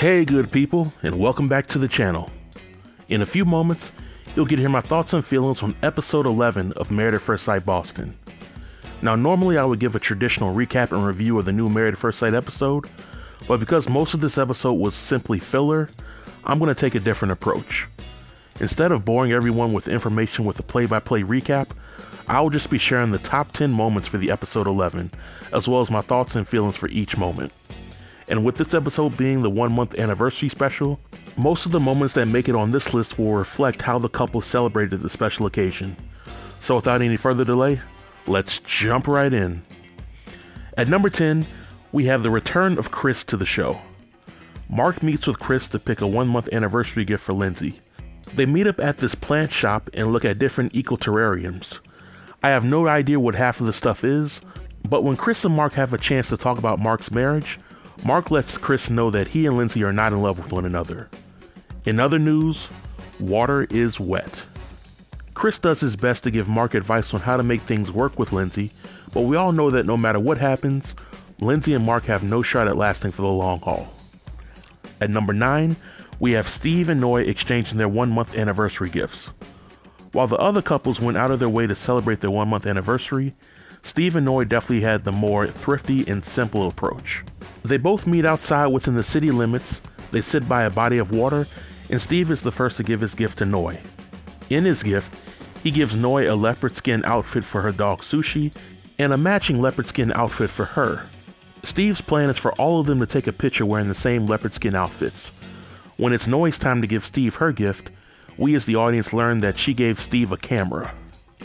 Hey good people, and welcome back to the channel. In a few moments, you'll get to hear my thoughts and feelings on episode 11 of Married at First Sight Boston. Now normally I would give a traditional recap and review of the new Married at First Sight episode, but because most of this episode was simply filler, I'm going to take a different approach. Instead of boring everyone with information with a play-by-play recap, I'll just be sharing the top 10 moments for the episode 11, as well as my thoughts and feelings for each moment. And with this episode being the 1 month anniversary special, most of the moments that make it on this list will reflect how the couple celebrated the special occasion. So without any further delay, let's jump right in. At number 10, we have the return of Chris to the show. Mark meets with Chris to pick a 1 month anniversary gift for Lindsay. They meet up at this plant shop and look at different eco-terrariums. I have no idea what half of the stuff is, but when Chris and Mark have a chance to talk about Mark's marriage, Mark lets Chris know that he and Lindsay are not in love with one another. In other news, water is wet. Chris does his best to give Mark advice on how to make things work with Lindsay, but we all know that no matter what happens, Lindsay and Mark have no shot at lasting for the long haul. At number 9, we have Steve and Noi exchanging their 1 month anniversary gifts. While the other couples went out of their way to celebrate their 1 month anniversary, Steve and Noi definitely had the more thrifty and simple approach. They both meet outside within the city limits, they sit by a body of water, and Steve is the first to give his gift to Noi. In his gift, he gives Noi a leopard skin outfit for her dog Sushi, and a matching leopard skin outfit for her. Steve's plan is for all of them to take a picture wearing the same leopard skin outfits. When it's Noi's time to give Steve her gift, we as the audience learn that she gave Steve a camera.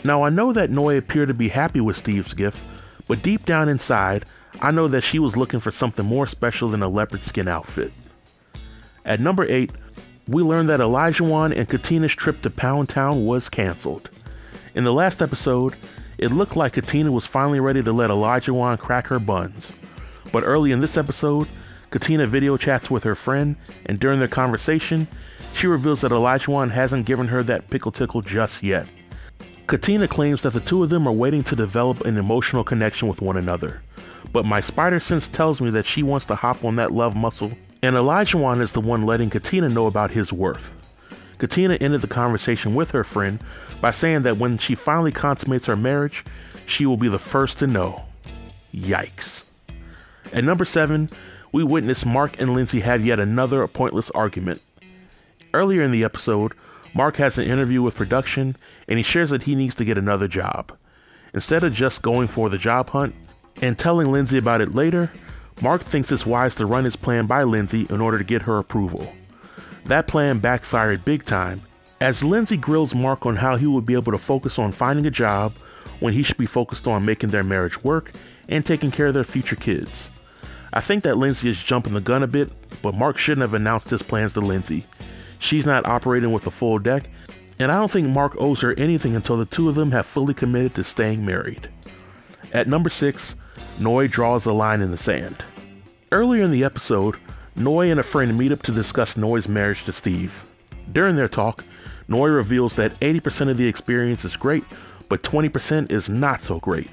Now I know that Noi appeared to be happy with Steve's gift, but deep down inside, I know that she was looking for something more special than a leopard skin outfit. At number 8, we learn that Elijah and Katina's trip to Pound Town was cancelled. In the last episode, it looked like Katina was finally ready to let Elijah crack her buns. But early in this episode, Katina video chats with her friend, and during their conversation, she reveals that Elijah hasn't given her that pickle tickle just yet. Katina claims that the two of them are waiting to develop an emotional connection with one another. But my spider sense tells me that she wants to hop on that love muscle, and Elijah is the one letting Katina know about his worth. Katina ended the conversation with her friend by saying that when she finally consummates her marriage, she will be the first to know. Yikes. At number 7, we witness Mark and Lindsay have yet another pointless argument. Earlier in the episode, Mark has an interview with production, and he shares that he needs to get another job. Instead of just going for the job hunt and telling Lindsay about it later, Mark thinks it's wise to run his plan by Lindsay in order to get her approval. That plan backfired big time, as Lindsay grills Mark on how he would be able to focus on finding a job when he should be focused on making their marriage work and taking care of their future kids. I think that Lindsay is jumping the gun a bit, but Mark shouldn't have announced his plans to Lindsay. She's not operating with a full deck, and I don't think Mark owes her anything until the two of them have fully committed to staying married. At number 6, Noi draws a line in the sand. Earlier in the episode, Noi and a friend meet up to discuss Noi's marriage to Steve. During their talk, Noi reveals that 80% of the experience is great, but 20% is not so great.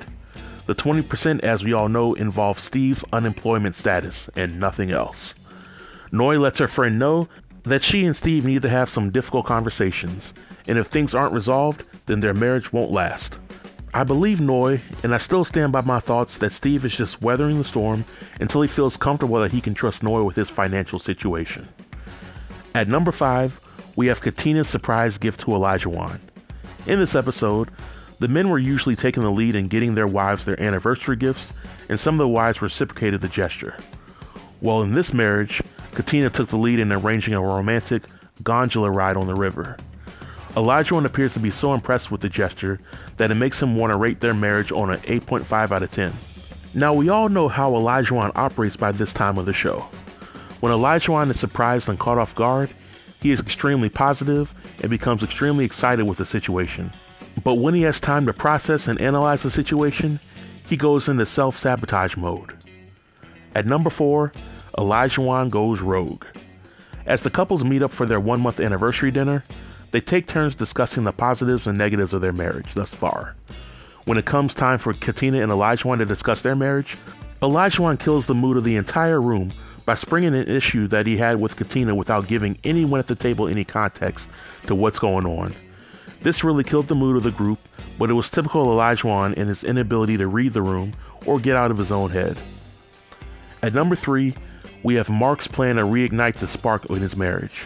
The 20%, as we all know, involves Steve's unemployment status and nothing else. Noi lets her friend know that she and Steve need to have some difficult conversations, and if things aren't resolved, then their marriage won't last. I believe Noi, and I still stand by my thoughts that Steve is just weathering the storm until he feels comfortable that he can trust Noi with his financial situation. At number 5, we have Katina's surprise gift to Elijah. In this episode, the men were usually taking the lead in getting their wives their anniversary gifts, and some of the wives reciprocated the gesture. Well, in this marriage, Katina took the lead in arranging a romantic gondola ride on the river. Elijah appears to be so impressed with the gesture that it makes him want to rate their marriage on an 8.5 out of 10. Now we all know how Elijah operates by this time of the show. When Elijah is surprised and caught off guard, he is extremely positive and becomes extremely excited with the situation. But when he has time to process and analyze the situation, he goes into self-sabotage mode. At number 4, Elijah goes rogue. As the couples meet up for their 1 month anniversary dinner, they take turns discussing the positives and negatives of their marriage thus far. When it comes time for Katina and Elijah to discuss their marriage, Elijah kills the mood of the entire room by springing an issue that he had with Katina without giving anyone at the table any context to what's going on. This really killed the mood of the group, but it was typical Olajuwon and his inability to read the room or get out of his own head. At number 3, we have Mark's plan to reignite the spark in his marriage.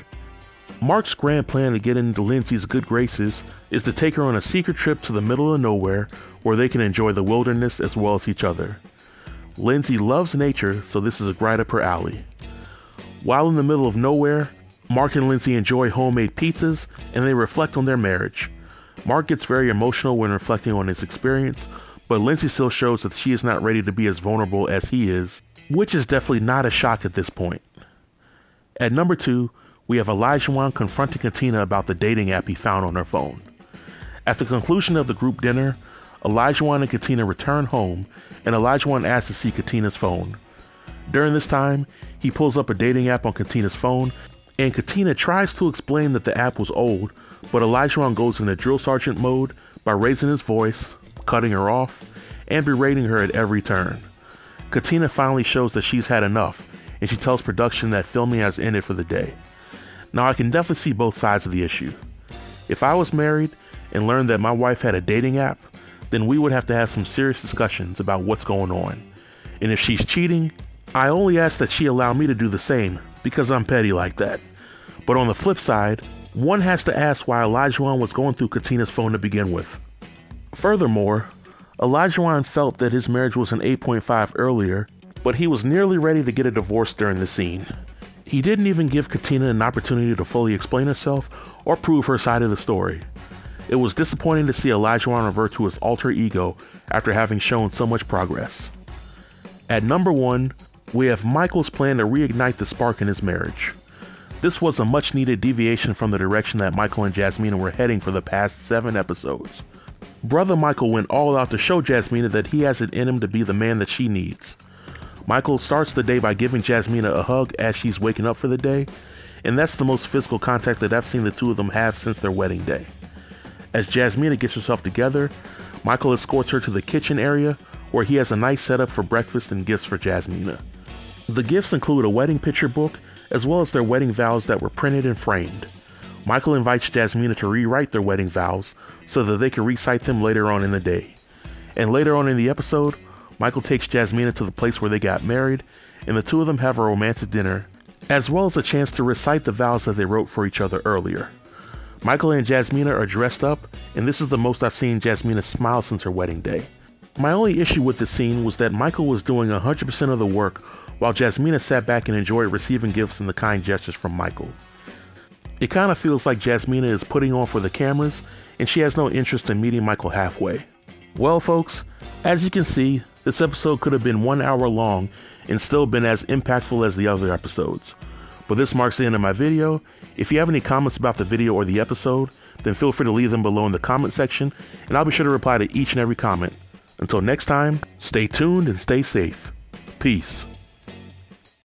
Mark's grand plan to get into Lindsay's good graces is to take her on a secret trip to the middle of nowhere where they can enjoy the wilderness as well as each other. Lindsay loves nature, so this is right up her alley. While in the middle of nowhere, Mark and Lindsay enjoy homemade pizzas and they reflect on their marriage. Mark gets very emotional when reflecting on his experience, but Lindsay still shows that she is not ready to be as vulnerable as he is, which is definitely not a shock at this point. At number 2, we have Olajuwon confronting Katina about the dating app he found on her phone. At the conclusion of the group dinner, Olajuwon and Katina return home, and Olajuwon asks to see Katina's phone. During this time, he pulls up a dating app on Katina's phone, and Katina tries to explain that the app was old, but Olajuwon goes into drill sergeant mode by raising his voice, cutting her off, and berating her at every turn. Katina finally shows that she's had enough, and she tells production that filming has ended for the day. Now I can definitely see both sides of the issue. If I was married and learned that my wife had a dating app, then we would have to have some serious discussions about what's going on. And if she's cheating, I only ask that she allow me to do the same, because I'm petty like that. But on the flip side, one has to ask why Olajuwon was going through Katina's phone to begin with. Furthermore, Olajuwon felt that his marriage was an 8.5 earlier, but he was nearly ready to get a divorce during the scene. He didn't even give Katina an opportunity to fully explain herself or prove her side of the story. It was disappointing to see Olajuwon revert to his alter ego after having shown so much progress. At number 1, we have Michael's plan to reignite the spark in his marriage. This was a much needed deviation from the direction that Michael and Jasmina were heading for the past 7 episodes. Brother Michael went all out to show Jasmina that he has it in him to be the man that she needs. Michael starts the day by giving Jasmina a hug as she's waking up for the day, and that's the most physical contact that I've seen the two of them have since their wedding day. As Jasmina gets herself together, Michael escorts her to the kitchen area where he has a nice setup for breakfast and gifts for Jasmina. The gifts include a wedding picture book as well as their wedding vows that were printed and framed. Michael invites Jasmina to rewrite their wedding vows so that they can recite them later on in the day. And later on in the episode, Michael takes Jasmina to the place where they got married, and the two of them have a romantic dinner, as well as a chance to recite the vows that they wrote for each other earlier. Michael and Jasmina are dressed up, and this is the most I've seen Jasmina smile since her wedding day. My only issue with this scene was that Michael was doing 100% of the work, while Jasmina sat back and enjoyed receiving gifts and the kind gestures from Michael. It kind of feels like Jasmina is putting on for the cameras, and she has no interest in meeting Michael halfway. Well folks, as you can see, this episode could have been 1 hour long and still been as impactful as the other episodes. But this marks the end of my video. If you have any comments about the video or the episode, then feel free to leave them below in the comment section, and I'll be sure to reply to each and every comment. Until next time, stay tuned and stay safe. Peace.